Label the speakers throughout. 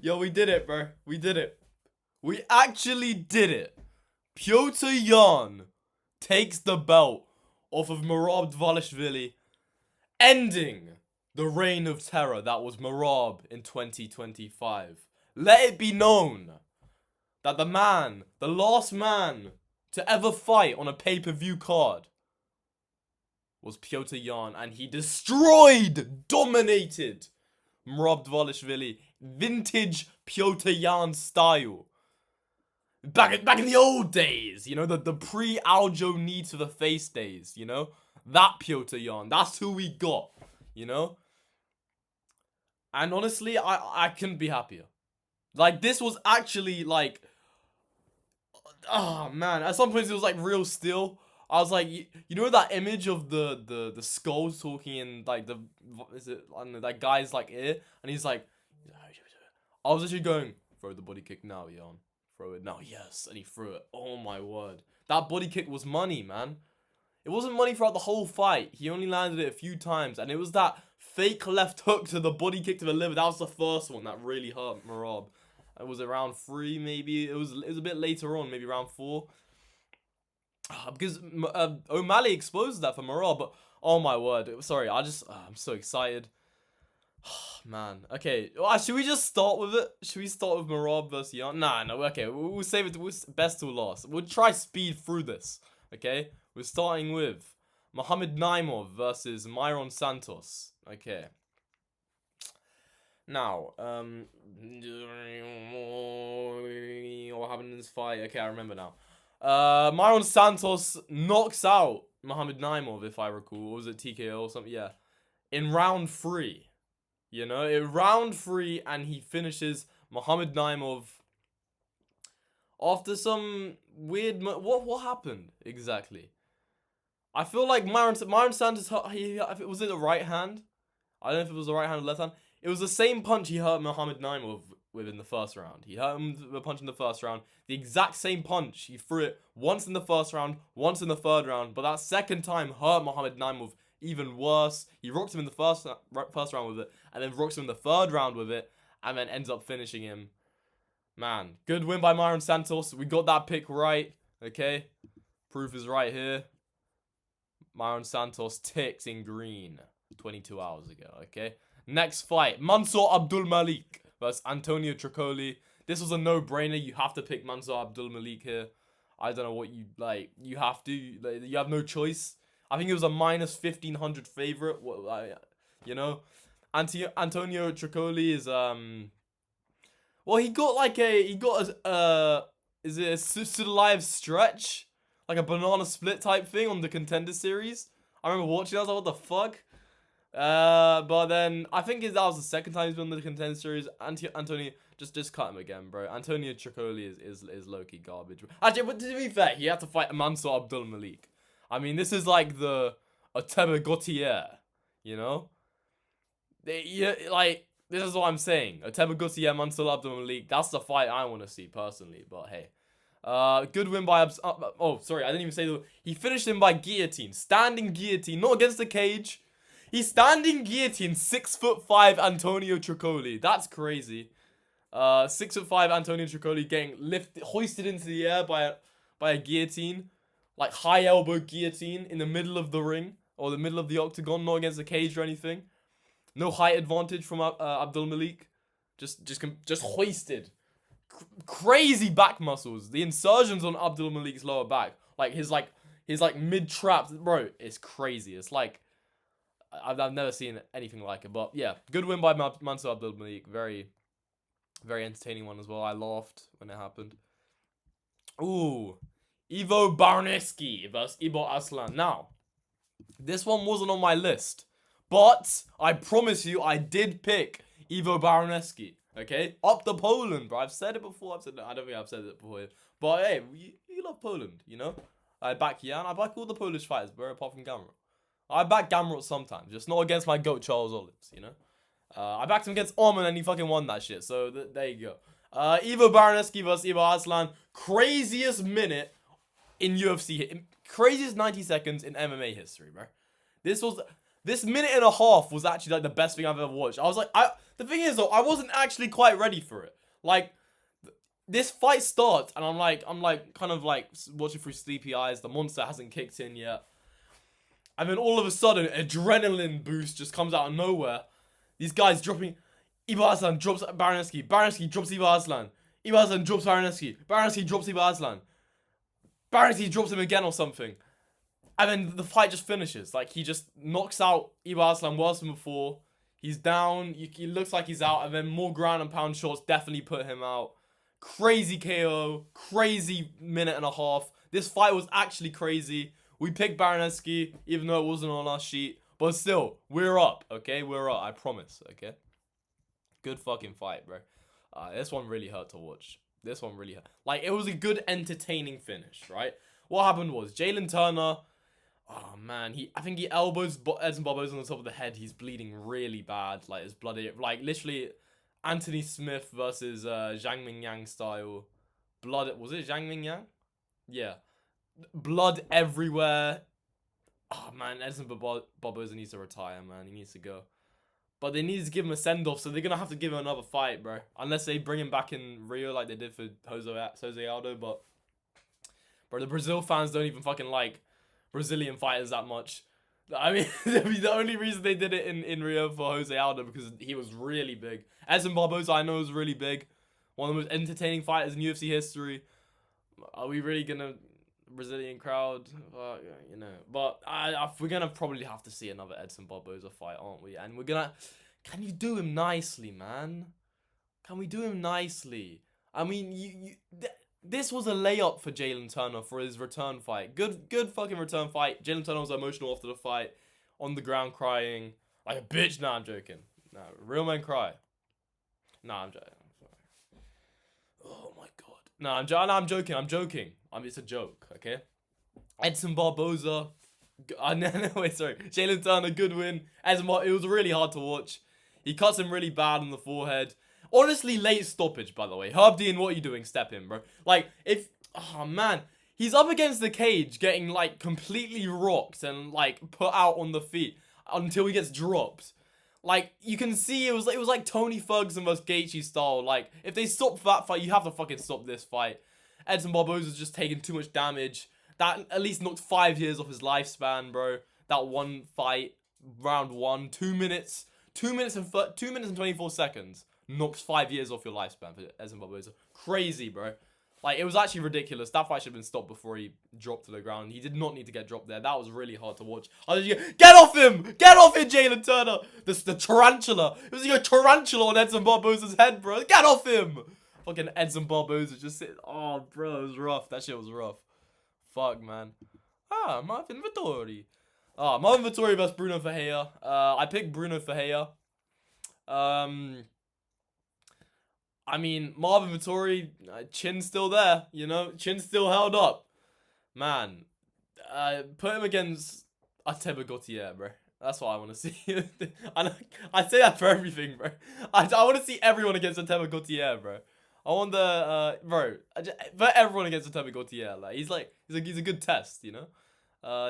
Speaker 1: Yo, we did it, bro. We did it. We actually did it. Petr Yan takes the belt off of Merab Dvalishvili, ending the reign of terror that was Merab in 2025. Let it be known that the man, the last man to ever fight on a pay-per-view card was Petr Yan, and he destroyed, dominated Merab Dvalishvili. Vintage Petr Yan style. Back in the old days, you know, the pre-Aljo knee to the face days, you know? That Petr Yan, that's who we got, you know? And honestly, I couldn't be happier. Like, this was actually, like... Oh, man. At some points, it was, like, real still. I was like, you know that image of the skulls talking in, like, the... Is it... I don't know, that guy's, like, ear? And he's like... I was actually going, throw the body kick now, Yan. Throw it now, yes. And he threw it. Oh, my word. That body kick was money, man. It wasn't money throughout the whole fight. He only landed it a few times. And it was that fake left hook to the body kick to the liver. That was the first one that really hurt Merab. It was around 3, maybe. It was a bit later on, maybe around 4. Because O'Malley exposed that for Merab. But, oh, my word. Sorry, I'm so excited. Man, okay. Should we just start with it? Should we start with Merab versus Yan? Nah, no, okay. We'll save it. Best till last. We'll try speed through this, okay? We're starting with Mohamed Naimov versus Myron Santos. Okay. Now, what happened in this fight? Okay, I remember now. Myron Santos knocks out Mohamed Naimov, if I recall. Or was it TKO or something? Yeah. In round 3. You know, in round 3, and he finishes Mohamed Naimov after some weird... What happened exactly? I feel like Myron Santos, was it the right hand? I don't know if it was the right hand or left hand. It was the same punch he hurt Mohamed Naimov with in the first round. He hurt him with a punch in the first round. The exact same punch. He threw it once in the first round, once in the third round. But that second time hurt Mohamed Naimov even worse. He rocked him in the first round with it, and then rocks him in the third round with it, and then ends up finishing him. Man, good win by Myron Santos. We got that pick right, okay? Proof is right here. Myron Santos ticks in green 22 hours ago, okay? Next fight, Mansour Abdul Malik versus Antonio Tricoli. This was a no-brainer. You have to pick Mansour Abdul Malik here. I don't know what you, like, you have to. Like, you have no choice. I think it was a minus 1,500 favorite. You know, Antonio Tricoli is well, he got is it a Sudalive stretch, like a banana split type thing on the Contender Series. I remember watching that. I was like, what the fuck? But then I think that was the second time he's been on the Contender Series. Antonio, just cut him again, bro. Antonio Tricoli is low-key garbage. Actually, but to be fair, he had to fight Mansour Abdul Malik. I mean, this is like the Oteba Gautier, you know? Like, this is what I'm saying. Oteba Gautier, Mansour Abdul Malik, that's the fight I want to see, personally. But, hey. Good win by... oh, sorry, I didn't even say... He finished him by guillotine. Standing guillotine, not against the cage. He's standing guillotine, 6'5" Antonio Tricoli. That's crazy. 6'5" Antonio Tricoli getting hoisted into the air by a guillotine. Like, high elbow guillotine in the middle of the ring. Or the middle of the octagon. Not against the cage or anything. No height advantage from Abdul Malik. Just hoisted. Crazy back muscles. The insertions on Abdul Malik's lower back. Like, his mid-trap. Bro, it's crazy. It's like... I've never seen anything like it. But, yeah. Good win by Mansour Abdul Malik. Very, very entertaining one as well. I laughed when it happened. Ooh... Ivo Barneski versus Ibo Aslan. Now, this one wasn't on my list, but I promise you I did pick Ivo Barneski, okay? Up to Poland, bro. I've said it before. I don't think I've said it before. But, hey, you love Poland, you know? I back Yan. I back all the Polish fighters, bro, apart from Gamrot. I back Gamrot sometimes, just not against my GOAT Charles Olives, you know? I backed him against Oman and he fucking won that shit, so there you go. Ivo Barneski versus Ibo Aslan. Craziest minute in UFC, craziest 90 seconds in MMA history, bro. This This minute and a half was actually like the best thing I've ever watched. I was like, the thing is though, I wasn't actually quite ready for it. Like, this fight starts, and I'm like, kind of like watching through sleepy eyes. The monster hasn't kicked in yet. And then all of a sudden, adrenaline boost just comes out of nowhere. These guys dropping. Iba Aslan drops Baranski. Baranski drops Iba Aslan. Iba Aslan drops Baranski. Baranski drops Iba Aslan. Baranski drops him again or something. And then the fight just finishes. Like, he just knocks out Iba Aslan worse than before. He's down. He looks like he's out. And then more ground and pound shots definitely put him out. Crazy KO. Crazy minute and a half. This fight was actually crazy. We picked Baranski, even though it wasn't on our sheet. But still, we're up, okay? We're up, I promise, okay? Good fucking fight, bro. This one really hurt to watch. This one really hurt. Like, it was a good, entertaining finish, right? What happened was, Jalen Turner, oh, man, I think he elbows Edson Barboza on the top of the head. He's bleeding really bad. Like, it's bloody, like, literally, Anthony Smith versus Zhang Mingyang style. Blood, was it Zhang Mingyang? Yeah. Blood everywhere. Oh, man, Edson Barboza needs to retire, man. He needs to go. But they need to give him a send-off, so they're going to have to give him another fight, bro. Unless they bring him back in Rio like they did for Jose Aldo. But, bro, the Brazil fans don't even fucking like Brazilian fighters that much. I mean, the only reason they did it in Rio for Jose Aldo because he was really big. Edson Barboza, I know, is really big. One of the most entertaining fighters in UFC history. Are we really going to... Brazilian crowd, you know, but we're gonna probably have to see another Edson Barboza fight, aren't we? And we're gonna, can you do him nicely, man? Can we do him nicely? I mean, this was a layup for Jalen Turner for his return fight. Good fucking return fight. Jalen Turner was emotional after the fight, on the ground crying like a bitch. Nah, I'm joking. Nah, real men cry. Nah, I'm joking. Oh my god. No, I'm joking. It's a joke, okay? Edson Barboza. Wait, sorry. Jalen Turner, good win. It was really hard to watch. He cuts him really bad on the forehead. Honestly, late stoppage, by the way. Herb Dean, what are you doing? Step in, bro. Like, oh, man. He's up against the cage, getting, like, completely rocked and, like, put out on the feet until he gets dropped. Like, you can see it was like Tony Ferguson versus Gaethje style. Like, if they stop that fight, you have to fucking stop this fight. Edson Barboza's just taking too much damage. That at least knocked 5 years off his lifespan, bro. That one fight, round 1, 2 minutes. 2 minutes and 24 seconds knocks 5 years off your lifespan for Edson Barboza. Crazy, bro. Like, it was actually ridiculous. That fight should have been stopped before he dropped to the ground. He did not need to get dropped there. That was really hard to watch. Get off him! Get off him, Jalen Turner! The tarantula. It was like a tarantula on Edson Barboza's head, bro. Get off him! Fucking Edson Barboza just sitting. Oh, bro, it was rough. That shit was rough. Fuck, man. Marvin Vettori. Marvin Vettori versus Bruno Ferreira. I picked Bruno Ferreira. I mean, Marvin Vettori, chin's still there, you know? Chin's still held up. Man, put him against Arteba Gautier, bro. That's what I want to see. I say that for everything, bro. I want to see everyone against Arteba Gautier, bro. I want put everyone against Arteba Gautier. Like, he's a good test, you know?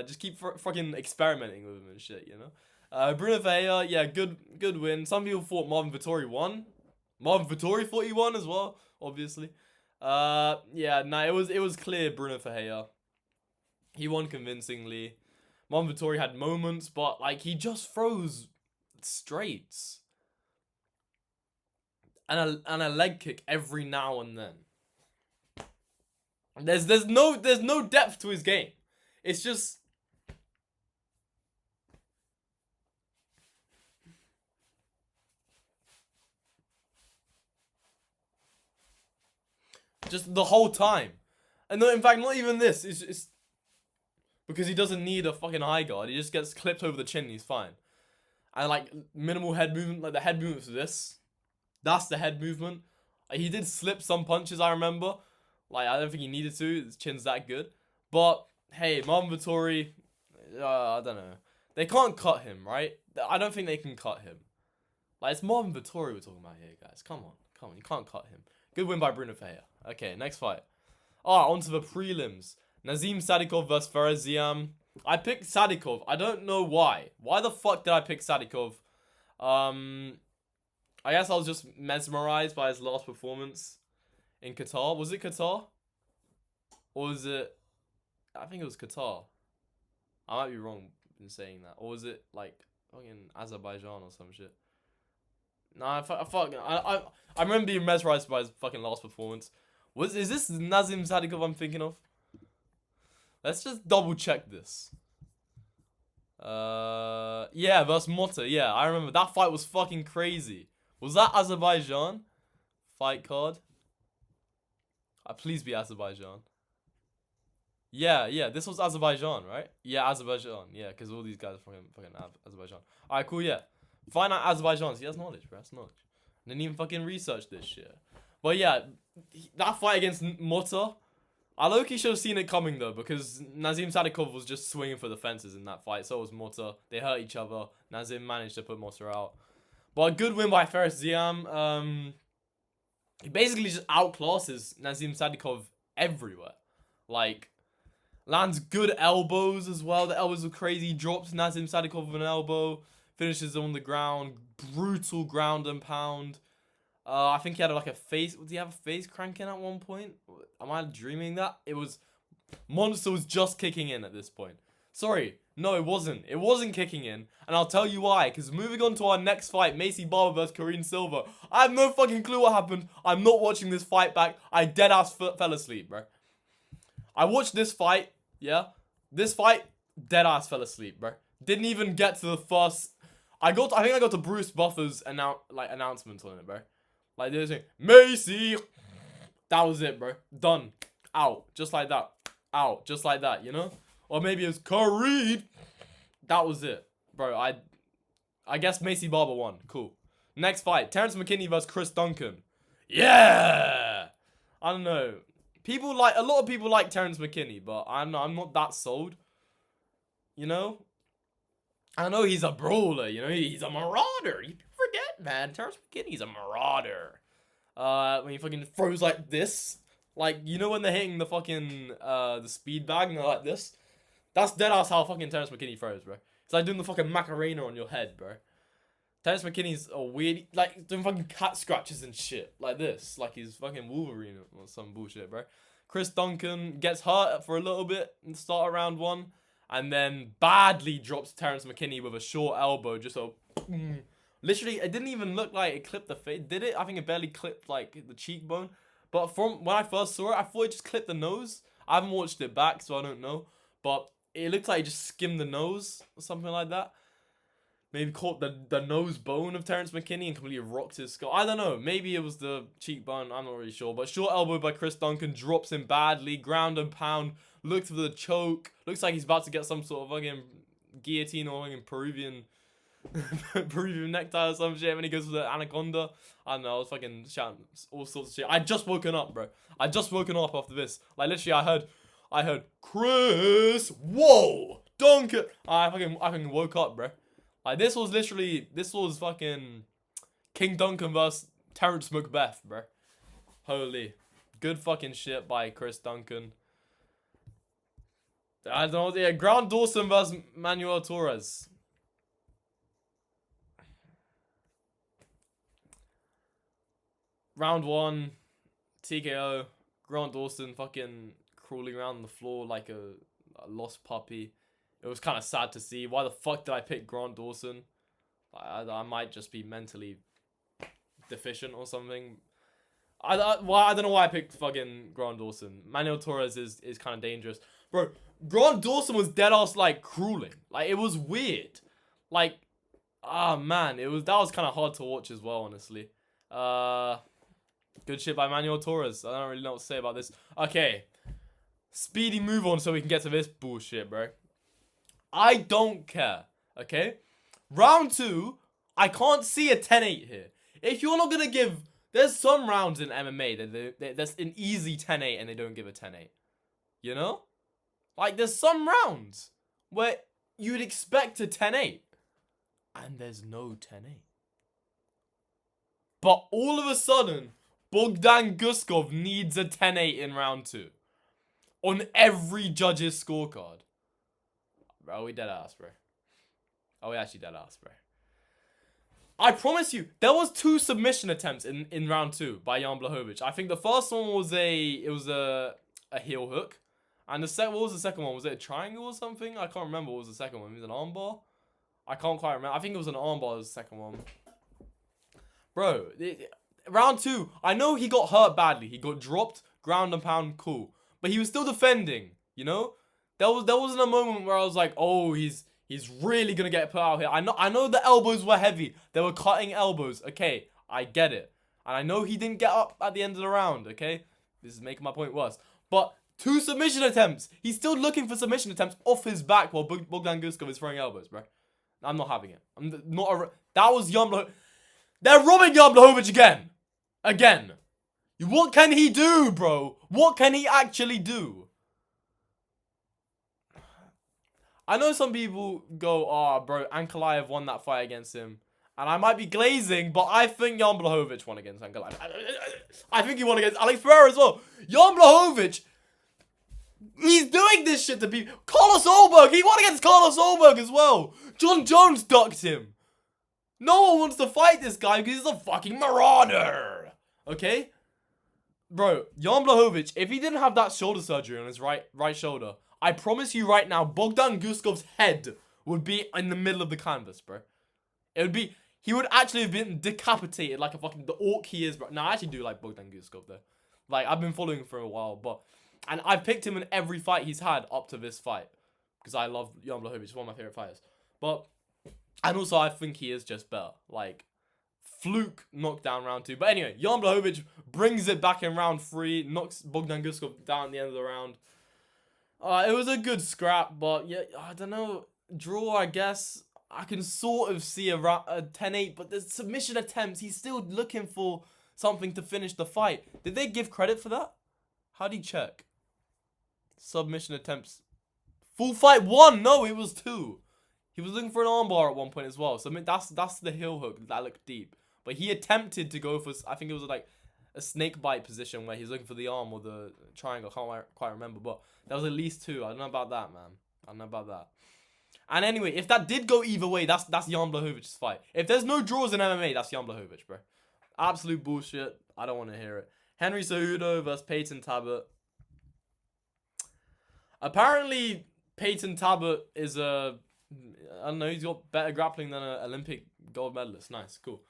Speaker 1: Just keep fucking experimenting with him and shit, you know? Bruno Ferreira, yeah, good win. Some people thought Marvin Vettori won. Marvin Vettori thought he won as well, obviously. Yeah, nah, it was clear Bruno Ferreira. He won convincingly. Marvin Vettori had moments, but like he just throws straights. And a leg kick every now and then. There's no depth to his game. It's just the whole time. And no, in fact, not even this. It's because he doesn't need a fucking high guard. He just gets clipped over the chin and he's fine. And like minimal head movement, like the head movement for this. That's the head movement. He did slip some punches, I remember. Like, I don't think he needed to. His chin's that good. But, hey, Marvin Vettori, I don't know. They can't cut him, right? I don't think they can cut him. Like, it's Marvin Vettori we're talking about here, guys. Come on. You can't cut him. Good win by Bruno Ferreira. Okay, next fight. On to the prelims. Nazim Sadikov versus Fares Ziam. I picked Sadikov. I don't know why. Why the fuck did I pick Sadikov? I guess I was just mesmerized by his last performance in Qatar. Was it Qatar? Or was it... I think it was Qatar. I might be wrong in saying that. Or was it, like, fucking Azerbaijan or some shit? Nah, I remember being mesmerized by his fucking last performance. Is this Nazim Sadikov I'm thinking of? Let's just double check this. Yeah, versus Mota. Yeah, I remember. That fight was fucking crazy. Was that Azerbaijan? Fight card? Please be Azerbaijan. Yeah, this was Azerbaijan, right? Yeah, Azerbaijan. Yeah, because all these guys are fucking Azerbaijan. Alright, cool, yeah. Find out Azerbaijan. See, that's knowledge, bro. That's knowledge. Didn't even fucking research this shit. But yeah, that fight against Mota, I low-key should have seen it coming though, because Nazim Sadikov was just swinging for the fences in that fight. So was Mota. They hurt each other. Nazim managed to put Mota out. But a good win by Fares Ziam. He basically just outclasses Nazim Sadikov everywhere. Like, lands good elbows as well. The elbows were crazy. Drops Nazim Sadikov with an elbow. Finishes on the ground. Brutal ground and pound. I think he had like a face. Did he have a face cranking at one point? Am I dreaming that? It was... Monster was just kicking in at this point. Sorry. No, it wasn't. It wasn't kicking in. And I'll tell you why. Because moving on to our next fight, Macy Barber versus Corinne Silva. I have no fucking clue what happened. I'm not watching this fight back. I deadass fell asleep, bro. I watched this fight, yeah? This fight, deadass fell asleep, bro. Didn't even get to the first... I think I got to Bruce Buffer's announcement on it, bro. Like, they were saying, Macy! That was it, bro. Done. Out. Just like that. Out. Just like that, you know? Or maybe it was Kareed. That was it. Bro, I guess Macy Barber won. Cool. Next fight. Terrence McKinney versus Chris Duncan. Yeah! I don't know. A lot of people like Terrence McKinney, but I'm not that sold. You know? I know he's a brawler, you know? He's a marauder. You forget, man. Terrence McKinney's a marauder. When he fucking throws like this. Like, you know when they're hitting the fucking, the speed bag and they're like this? That's deadass how fucking Terrence McKinney throws, bro. It's like doing the fucking Macarena on your head, bro. Terrence McKinney's a weird, like, doing fucking cat scratches and shit. Like this. Like he's fucking Wolverine or some bullshit, bro. Chris Duncan gets hurt for a little bit in the start of round one. And then badly drops Terrence McKinney with a short elbow. Just so... Literally, it didn't even look like it clipped the face. Did it? I think it barely clipped, like, the cheekbone. But from when I first saw it, I thought it just clipped the nose. I haven't watched it back, so I don't know. But it looked like it just skimmed the nose or something like that. Maybe caught the nose bone of Terrence McKinney and completely rocked his skull. I don't know. Maybe it was the cheekbone. I'm not really sure. But short elbow by Chris Duncan drops him badly. Ground and pound. Looks for the choke. Looks like he's about to get some sort of fucking guillotine or fucking Peruvian necktie or some shit when he goes for the anaconda. I don't know. I was fucking shouting all sorts of shit. I just woken up, bro. I just woken up after this. Like literally, I heard Chris. Whoa, Duncan. I fucking woke up, bro. Like this was fucking King Duncan versus Terrence Macbeth, bro. Holy, good fucking shit by Chris Duncan. I don't know. Yeah, Grant Dawson versus Manuel Torres. Round one, TKO. Grant Dawson fucking crawling around the floor like a lost puppy. It was kind of sad to see. Why the fuck did I pick Grant Dawson? I might just be mentally deficient or something. I don't know why I picked fucking Grant Dawson. Manuel Torres is kind of dangerous. Bro, Grant Dawson was dead ass like crawling. Like it was weird. Like, man, that was kind of hard to watch as well, honestly. Good shit by Manuel Torres. I don't really know what to say about this. Okay. Speedy move on so we can get to this bullshit, bro. I don't care. Okay? Round 2, I can't see a 10-8 here. If you're not gonna give... There's some rounds in MMA that's an easy 10-8 and they don't give a 10-8. You know? Like, there's some rounds where you'd expect a 10-8. And there's no 10-8. But all of a sudden, Bogdan Guskov needs a 10-8 in round 2. On every judge's scorecard. bro. We dead ass, bro. Oh, we actually dead ass, bro. I promise you, there was 2 submission attempts in round 2 by Jan Blachowicz. I think the first one was a heel hook. And what was the second one? Was it a triangle or something? I can't remember what was the second one. It was an armbar? I can't quite remember. I think it was an armbar was the second one. Bro, round 2, I know he got hurt badly. He got dropped, ground and pound, cool. But he was still defending, you know? There wasn't a moment where I was like, oh, he's really gonna get put out here. I know the elbows were heavy. They were cutting elbows. Okay, I get it. And I know he didn't get up at the end of the round, okay? This is making my point worse. But 2 submission attempts. He's still looking for submission attempts off his back while Bogdan Guskov is throwing elbows, bro. I'm not having it. That was Jan Blachowicz. They're robbing Jan Blachowicz again. Again. What can he do, bro? What can he actually do? I know some people go, oh, bro, Ankalaev won that fight against him. And I might be glazing, but I think Jan Blachowicz won against Ankalaev. I think he won against Alex Pereira as well. Jan Blachowicz, he's doing this shit to people. Carlos Ulberg, he won against Carlos Ulberg as well. John Jones ducked him. No one wants to fight this guy because he's a fucking marauder. Okay? Bro, Jan Blachowicz, if he didn't have that shoulder surgery on his right shoulder, I promise you right now, Bogdan Guskov's head would be in the middle of the canvas, bro. It would be, he would actually have been decapitated like a fucking, the orc he is, bro. Now, I actually do like Bogdan Guskov, though. Like, I've been following him for a while, but, and I've picked him in every fight he's had up to this fight. Because I love Jan Blachowicz, he's one of my favorite fighters. But, and also I think he is just better. Like, fluke knockdown round 2. But anyway, Jan Blachowicz brings it back in round 3, knocks Bogdan Guskov down at the end of the round. It was a good scrap, but yeah, I don't know. Draw, I guess. I can sort of see a 10-8, but the submission attempts, he's still looking for something to finish the fight. Did they give credit for that? How do you check? Submission attempts. Full fight 1. No, it was 2. He was looking for an armbar at one point as well. So I mean, that's the heel hook that looked deep. But he attempted to go for, I think it was like a snake bite position where he's looking for the arm or the triangle. I can't quite remember, but there was at least 2. I don't know about that, man. I don't know about that. And anyway, if that did go either way, that's Jan Blachowicz's fight. If there's no draws in MMA, that's Jan Blachowicz, bro. Absolute bullshit. I don't want to hear it. Henry Cejudo versus Payton Talbott. Apparently, Payton Talbott is I don't know, he's got better grappling than an Olympic gold medalist. Nice, cool.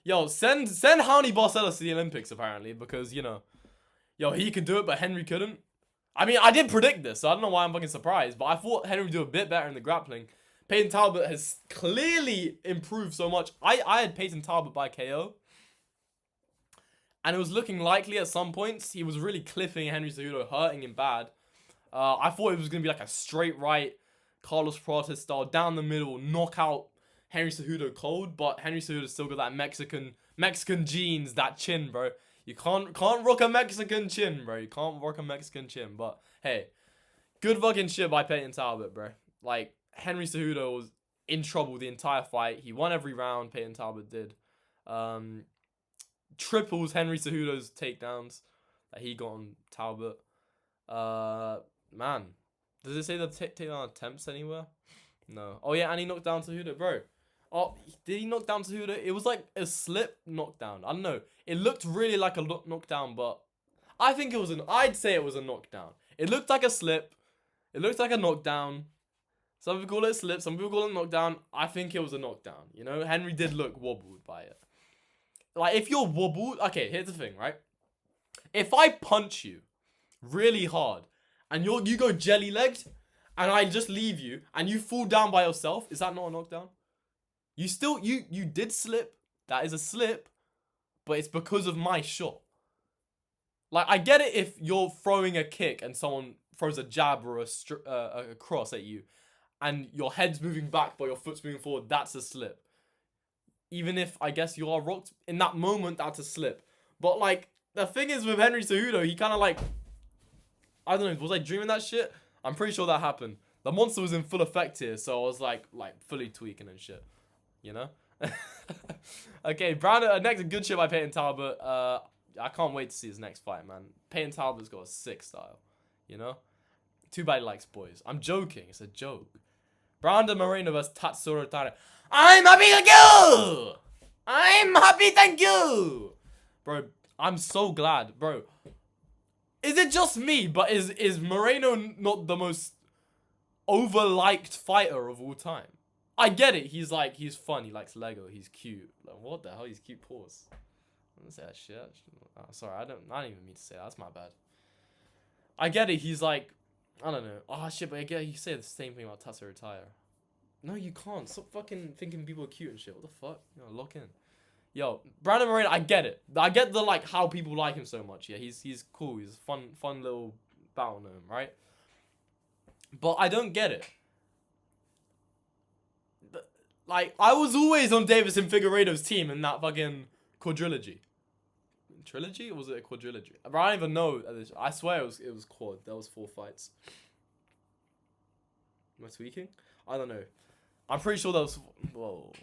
Speaker 1: Yo, send Raoni Barcelos to the Olympics, apparently, because, you know, yo, he could do it, but Henry couldn't. I mean, I did predict this, so I don't know why I'm fucking surprised, but I thought Henry would do a bit better in the grappling. Payton Talbott has clearly improved so much. I had Payton Talbott by KO, and it was looking likely at some points. He was really clipping Henry Cejudo, hurting him bad. I thought it was going to be like a straight right, Carlos Prates style, down the middle, knock out Henry Cejudo cold, but Henry Cejudo still got that Mexican genes, that chin, bro. You can't rock a Mexican chin, bro. You can't rock a Mexican chin. But hey, good fucking shit by Payton Talbott, bro. Like, Henry Cejudo was in trouble the entire fight. He won every round. Payton Talbott did. Triples Henry Cejudo's takedowns that he got on Talbott. Man, does it say the takedown attempts anywhere? No. Oh yeah, and he knocked down Cejudo, bro. Oh, did he knock down Cejudo? It was like a slip knockdown. I don't know. It looked really like a knockdown, but I think it was I'd say it was a knockdown. It looked like a slip. It looked like a knockdown. Some people call it a slip. Some people call it a knockdown. I think it was a knockdown. You know, Henry did look wobbled by it. Like, if you're wobbled... Okay, here's the thing, right? If I punch you really hard and you go jelly-legged and I just leave you and you fall down by yourself, is that not a knockdown? You did slip. That is a slip. But it's because of my shot. Like, I get it if you're throwing a kick and someone throws a jab or a cross at you and your head's moving back but your foot's moving forward, that's a slip. Even if, I guess, you are rocked, in that moment, that's a slip. But, like, the thing is with Henry Cejudo, he kind of, like... I don't know, was I dreaming that shit? I'm pretty sure that happened. The monster was in full effect here, so I was, like fully tweaking and shit. You know? Okay, Brandon, next, good shit by Payton Talbott. I can't wait to see his next fight, man. Payton Talbott's got a sick style. You know? Too bad he likes boys. I'm joking. It's a joke. Brandon Moreno vs Tatsuro Taira. I'm happy, thank you! I'm happy, thank you! Bro, I'm so glad, bro. Is it just me, but is Moreno not the most over-liked fighter of all time? I get it, he's fun, he likes Lego, he's cute. Like, what the hell, he's cute, pause. I didn't say that shit. Oh, sorry, I didn't even mean to say that, that's my bad. I get it, he's like, I don't know. Oh shit, but I get you say the same thing about Tatsuro Taira. No, you can't. Stop fucking thinking people are cute and shit. What the fuck? You know, lock in. Yo, Brandon Moreno, I get it. I get the like how people like him so much. Yeah, he's cool. He's a fun little battle gnome, right? But I don't get it. Like, I was always on Davison Figueiredo's team in that fucking quadrilogy. Trilogy? Or was it a quadrilogy? I don't even know. I swear it was quad. There was 4 fights. Am I tweaking? I don't know. I'm pretty sure that was... Whoa.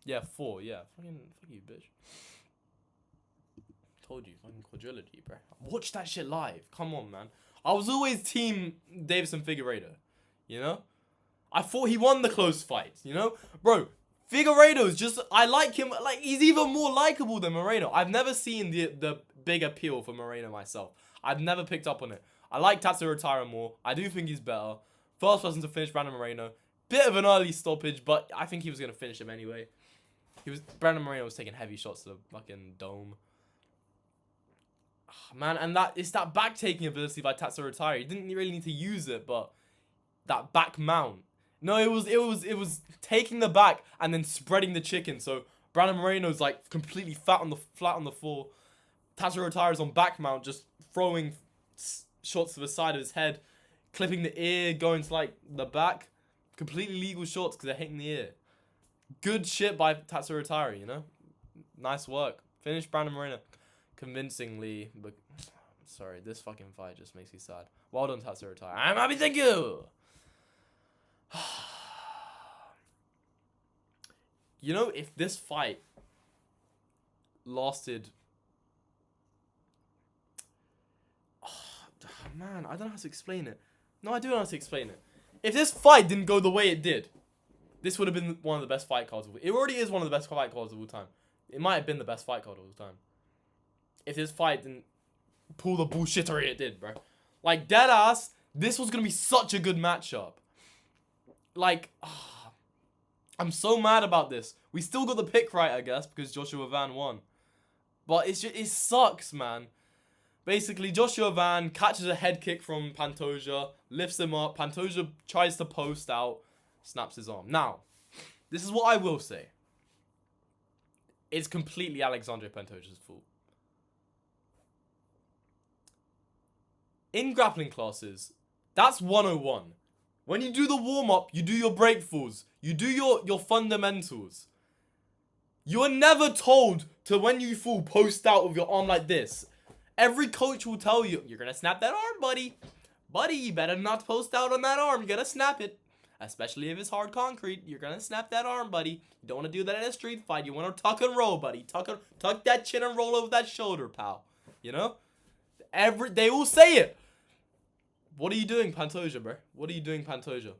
Speaker 1: Yeah, 4. Yeah. Fuck you, bitch. Told you. Fucking quadrilogy, bro. Watch that shit live. Come on, man. I was always team Davison Figueiredo. You know? I thought he won the close fights, you know? Bro, Figueiredo's just... I like him. Like, he's even more likable than Moreno. I've never seen the big appeal for Moreno myself. I've never picked up on it. I like Tatsuro Taira more. I do think he's better. First person to finish Brandon Moreno. Bit of an early stoppage, but I think he was going to finish him anyway. Brandon Moreno was taking heavy shots to the fucking dome. Oh, man, and it's that back-taking ability by Tatsuro Taira. He didn't really need to use it, but that back mount. No, it was taking the back and then spreading the chicken. So Brandon Moreno's like completely flat on the floor. Tatsuro Taira's on back mount, just throwing shots to the side of his head, clipping the ear, going to like the back. Completely legal shots because they're hitting the ear. Good shit by Tatsuro Taira, you know? Nice work. Finished Brandon Moreno convincingly, but sorry, this fucking fight just makes me sad. Well done, Tatsuro Taira. I'm happy, thank you! You know, if this fight lasted... Oh, man, I don't know how to explain it. No, I do know how to explain it. If this fight didn't go the way it did, this would have been one of the best fight cards of all time. It already is one of the best fight cards of all time. It might have been the best fight card of all time. If this fight didn't pull the bullshittery it did, bro. Like, deadass, this was going to be such a good matchup. Like, I'm so mad about this. We still got the pick right, I guess, because Joshua Van won. But it sucks, man. Basically, Joshua Van catches a head kick from Pantoja, lifts him up. Pantoja tries to post out, snaps his arm. Now, this is what I will say. It's completely Alexandre Pantoja's fault. In grappling classes, that's 101. When you do the warm-up, you do your breakfalls. You do your fundamentals. You are never told to, when you fall, post out with your arm like this. Every coach will tell you, you're going to snap that arm, buddy. Buddy, you better not post out on that arm. You're going to snap it. Especially if it's hard concrete. You're going to snap that arm, buddy. You don't want to do that in a street fight. You want to tuck and roll, buddy. Tuck that chin and roll over that shoulder, pal. You know? They all say it. What are you doing, Pantoja, bro? What are you doing, Pantoja?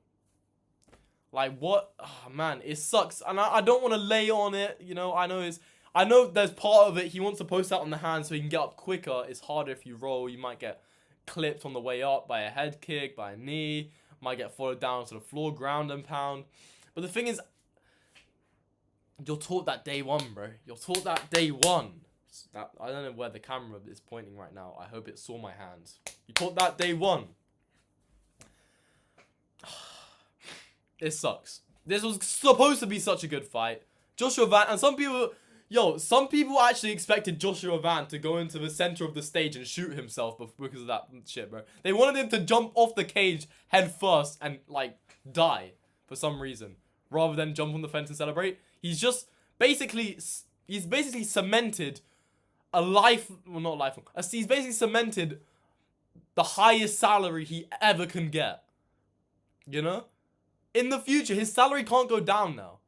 Speaker 1: Like, what? Oh, man, it sucks. And I don't want to lay on it, you know? I know there's part of it. He wants to post out on the hand so he can get up quicker. It's harder if you roll. You might get clipped on the way up by a head kick, by a knee. Might get followed down to the floor, ground and pound. But the thing is, you're taught that day one, bro. You're taught that day one. I don't know where the camera is pointing right now. I hope it saw my hands. You taught that day one. It sucks. This was supposed to be such a good fight. Joshua Van, and some people actually expected Joshua Van to go into the center of the stage and shoot himself because of that shit, bro. They wanted him to jump off the cage head first and, like, die for some reason, rather than jump on the fence and celebrate. He's basically cemented a life, well, not lifelong. He's basically cemented the highest salary he ever can get. You know? In the future, his salary can't go down now.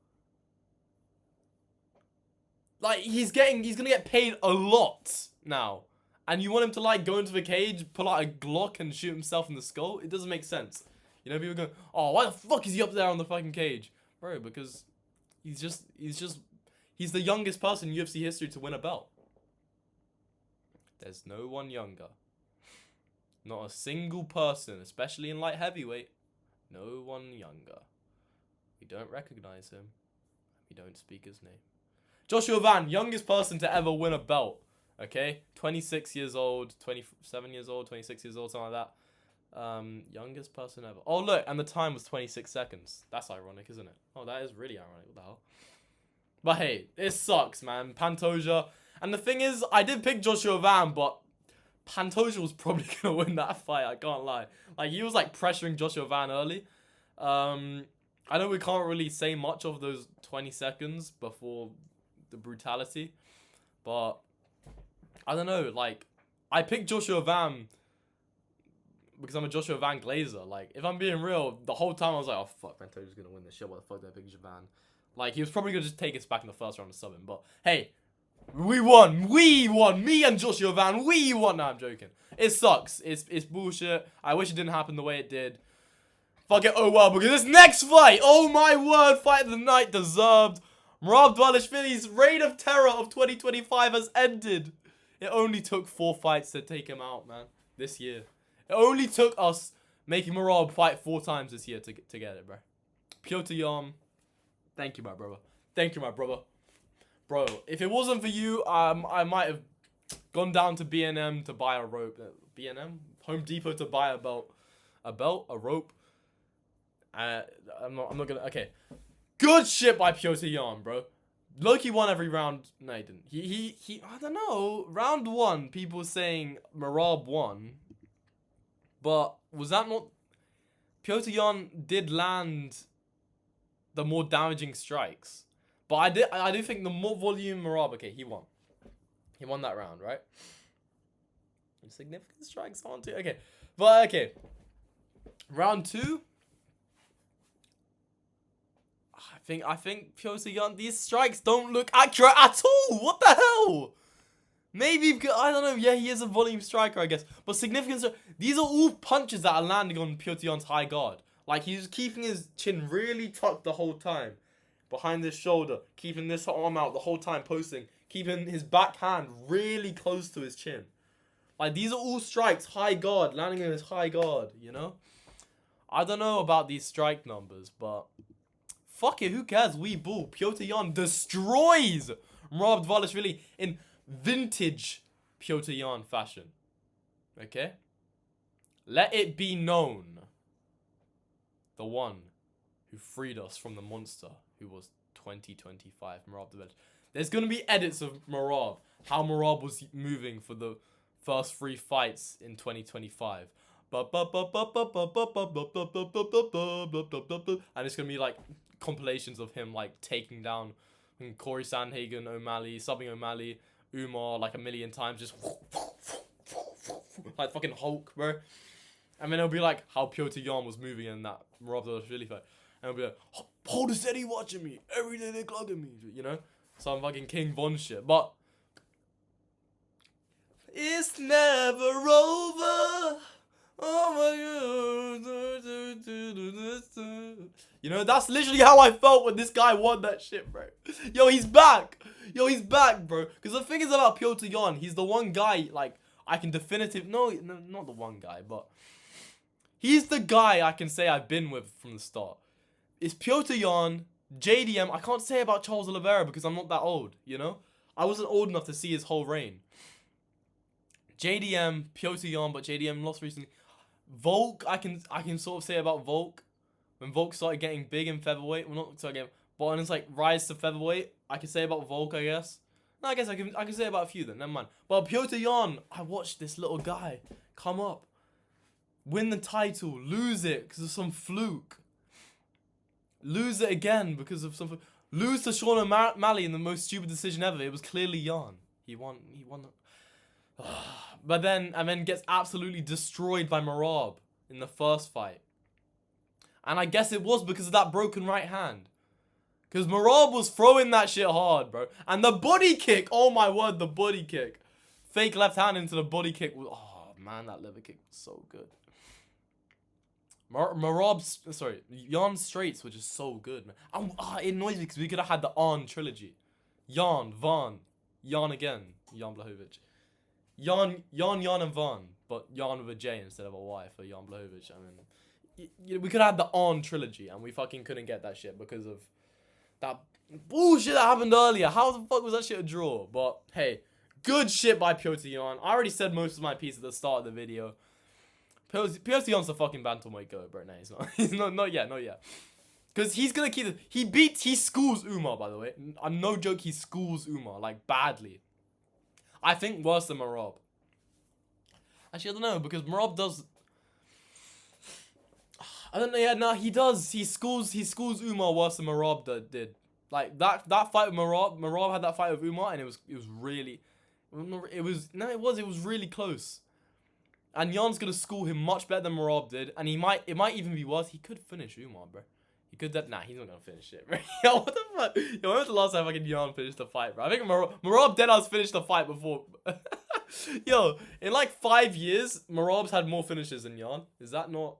Speaker 1: Like, he's gonna get paid a lot now. and you want him to like go into the cage, pull out a Glock and shoot himself in the skull? It doesn't make sense. You know, people go, oh, why the fuck is he up there on the fucking cage? Bro, because he's the youngest person in UFC history to win a belt. There's no one younger. Not a single person, especially in light heavyweight. No one younger. We don't recognize him. We don't speak his name. Joshua Van, youngest person to ever win a belt. Okay? 26 years old, 27 years old, 26 years old, something like that. Youngest person ever. Oh, look, and the time was 26 seconds. That's ironic, isn't it? Oh, that is really ironic. What the hell? But hey, it sucks, man. Pantoja. And the thing is, I did pick Joshua Van, but Pantoja was probably going to win that fight. I can't lie. Like, he was, like, pressuring Joshua Van early. I know we can't really say much of those 20 seconds before the brutality. But, I don't know. Like, I picked Joshua Van because I'm a Joshua Van glazer. Like, if I'm being real, the whole time I was like, oh, fuck, Pantoja's going to win this shit. What the fuck did I pick Joshua Van? Like, he was probably going to just take us back in the first round and sub him. But, hey, we won. We won. Me and Joshua Van, we won. No, I'm joking. It sucks. It's bullshit. I wish it didn't happen the way it did. Fuck it, oh well, because this next fight, oh my word, fight of the night deserved. Merab Dvalishvili's reign of terror of 2025 has ended. It only took 4 fights to take him out, man, this year. It only took us making Merab fight 4 times this year to get it, bro. Petr Yan, thank you, my brother. Thank you, my brother. Bro, if it wasn't for you, I might have gone down to B&M to buy a rope. B&M? Home Depot to buy a belt. A belt? A rope? I'm not gonna... Okay. Good shit by Petr Yan, bro. Loki won every round. No, he didn't. He I don't know. Round 1, people saying Merab won. But was that not... Petr Yan did land the more damaging strikes. But I do think the more volume Merab, okay, he won. He won that round, right? Significant strikes on 2. Okay. But okay. Round 2. I think Petr Yan, these strikes don't look accurate at all. What the hell? Maybe, I don't know. Yeah, he is a volume striker, I guess. But significant, these are all punches that are landing on Petr Yan's high guard. Like, he's keeping his chin really tucked the whole time. Behind his shoulder. Keeping this arm out the whole time, posting. Keeping his back hand really close to his chin. Like, these are all strikes, high guard, landing on his high guard, you know? I don't know about these strike numbers, but... Fuck it, who cares? We bull. Petr Yan destroys Merab Dvalishvili in vintage Petr Yan fashion. Okay? Let it be known. The one who freed us from the monster who was 2025 Merab Dvalishvili. There's going to be edits of Merab. How Merab was moving for the first 3 fights in 2025. And it's going to be like... compilations of him like taking down Corey Sandhagen, O'Malley, subbing O'Malley, Umar like a million times, just like fucking Hulk, bro. And then it'll be like how Petr Yan was moving in that Merab Dvalishvili fight, and it'll be like, hold steady watching me every day they clogging me, you know, some fucking King Von shit. But it's never over. Oh my god. You know, that's literally how I felt when this guy won that shit, bro. Yo, he's back. Yo, he's back, bro. Because the thing is about Petr Yan, he's the one guy, like, I can no, not the one guy, but he's the guy I can say I've been with from the start. It's Petr Yan, JDM. I can't say about Charles Oliveira because I'm not that old, you know? I wasn't old enough to see his whole reign. JDM, Petr Yan, but JDM lost recently. Volk, I can sort of say about Volk. When Volk started getting big in featherweight, well, not started getting, but when it's like rise to featherweight, I can say about Volk, I guess. No, I guess I can say about a few then. Never mind. But Petr Yan, I watched this little guy come up, win the title, lose it because of some fluke, lose it again because of some, lose to Sean O'Malley in the most stupid decision ever. It was clearly Yan. He won. But then, and then gets absolutely destroyed by Merab in the first fight. And I guess it was because of that broken right hand. Because Merab was throwing that shit hard, bro. And the body kick, oh my word, the body kick. fake left hand into the body kick. Oh, man, that liver kick was so good. Jan's straights were just so good, man. It annoys me because we could have had the On trilogy. Jan, Van, Jan again, Jan Blachowicz. Jan, and Van, but Jan with a J instead of a Y for Jan Blachowicz. I mean, we could have had the On trilogy, and we fucking couldn't get that shit because of that bullshit that happened earlier. How the fuck was that shit a draw? But hey, good shit by Petr Yan. I already said most of my piece at the start of the video. Petr Yan's the fucking bantamweight goat, bro. No, he's not. He's not yet. Because he's gonna keep he schools Umar, by the way. I'm no joke, he schools Umar, like, badly. I think worse than Merab. Actually, I don't know, because Merab does... I don't know, yeah, no, he does. He schools Umar worse than Merab did. Like, that fight with Merab had that fight with Umar, and it was really... It was really close. And Jan's gonna school him much better than Merab did, and it might even be worse. He could finish Umar, bro. He could nah, he's not gonna finish it, bro. Yo, what the fuck? Yo, when was the last time fucking Yan finished the fight, bro? I think Merab deadass finished the fight before. Yo, in like 5 years, Merab's had more finishes than Yan. Is that not?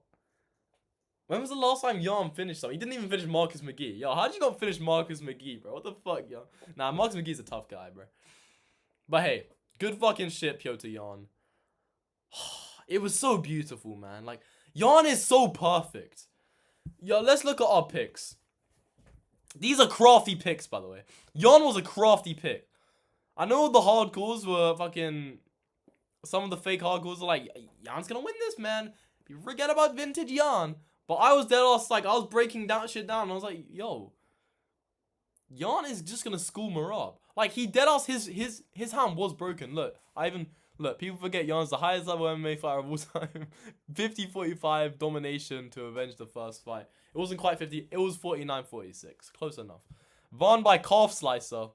Speaker 1: When was the last time Yan finished something? He didn't even finish Marcus McGee. Yo, how'd you not finish Marcus McGee, bro? What the fuck, yo? Nah, Marcus McGee's a tough guy, bro. But hey, good fucking shit, Petr Yan. It was so beautiful, man. Like, Yan is so perfect. Yo, let's look at our picks. These are crafty picks, by the way. Yan was a crafty pick. I know the hardcores were fucking... Some of the fake hardcores are like, Yan's gonna win this, man. You forget about vintage Yan. But I was dead ass, like, I was breaking down shit down. And I was like, yo. Yan is just gonna school Merab. Like, he dead ass, his hand was broken. Look, Look, people forget Jan's the highest level MMA fighter of all time. 50-45 domination to avenge the first fight. It wasn't quite 50. It was 49-46. Close enough. Won by calf slicer.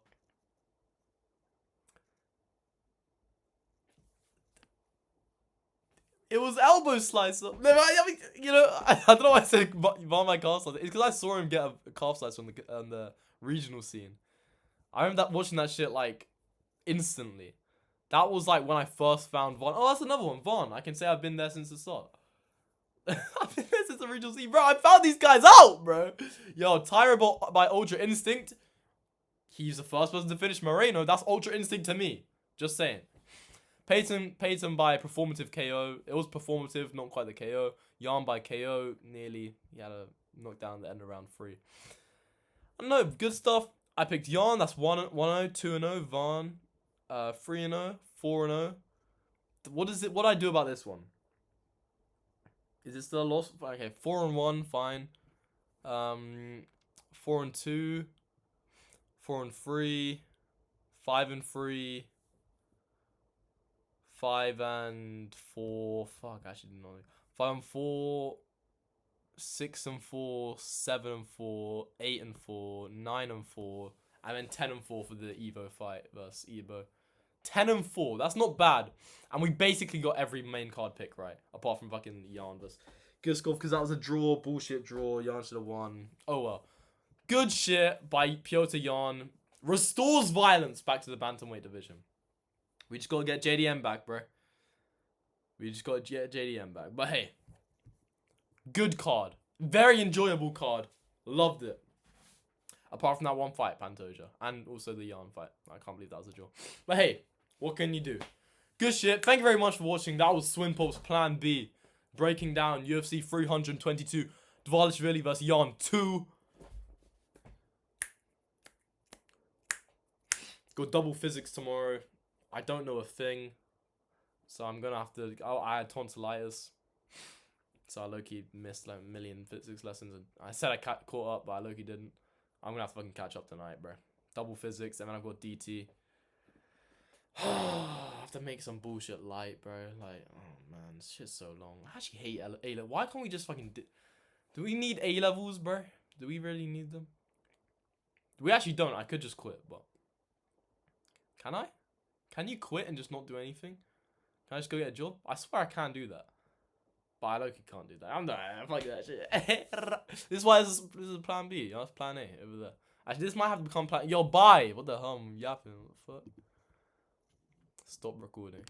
Speaker 1: It was elbow slicer. No, I mean, you know, I don't know why I said won by calf slicer. It's because I saw him get a calf slicer on the regional scene. I remember watching that shit like instantly. That was like when I first found Von. Oh, that's another one. Von. I can say I've been there since the start. I've been there since the regional scene. Bro, I found these guys out, bro. Yo, Taira by Ultra Instinct. He's the first person to finish Moreno. That's Ultra Instinct to me. Just saying. Payton by Performative KO. It was performative, not quite the KO. Yan by KO, nearly. He had a knockdown at the end of round 3. I don't know, good stuff. I picked Yan. That's 1-0, 2-0. Van. 3-0, 4-0. What is it? What do I do about this one? Is it still a loss? Okay, 4-1, fine. 4-2, 4-3, 5-3, 5-4. Fuck, I actually didn't know. 5-4, 6-4, 7-4, 8-4, 9-4. And then 10-4 for the Evo fight versus Evo. 10-4. That's not bad. And we basically got every main card pick right. Apart from fucking Yan versus Guskov. Because that was a draw. Bullshit draw. Yan should have won. Oh well. Good shit by Petr Yan. Restores violence back to the Bantamweight division. We just got to get JDM back, bro. We just got to get JDM back. But hey. Good card. Very enjoyable card. Loved it. Apart from that one fight, Pantoja. And also the Yan fight. I can't believe that was a draw. But hey, what can you do? Good shit. Thank you very much for watching. That was swinpop's Plan B. Breaking down UFC 322. Dvalishvili versus Yan 2. Got double physics tomorrow. I don't know a thing. So I'm going to have to... I had tonsillitis. So I low-key missed like a million physics lessons. And I said I caught up, but I low-key didn't. I'm going to have to fucking catch up tonight, bro. Double physics, and then I've got DT. I have to make some bullshit light, bro. Like, oh, man. This shit's so long. I actually hate A-levels. Why can't we just fucking... Do we need A-levels, bro? Do we really need them? We actually don't. I could just quit, but... Can I? Can you quit and just not do anything? Can I just go get a job? I swear I can do that. But I low-key can't do that. I'm fuck that shit. This is why this is plan B. That's plan A over there. Actually, this might have to become plan... Yo, bye! What the hell? I'm yapping. What the fuck? Stop recording.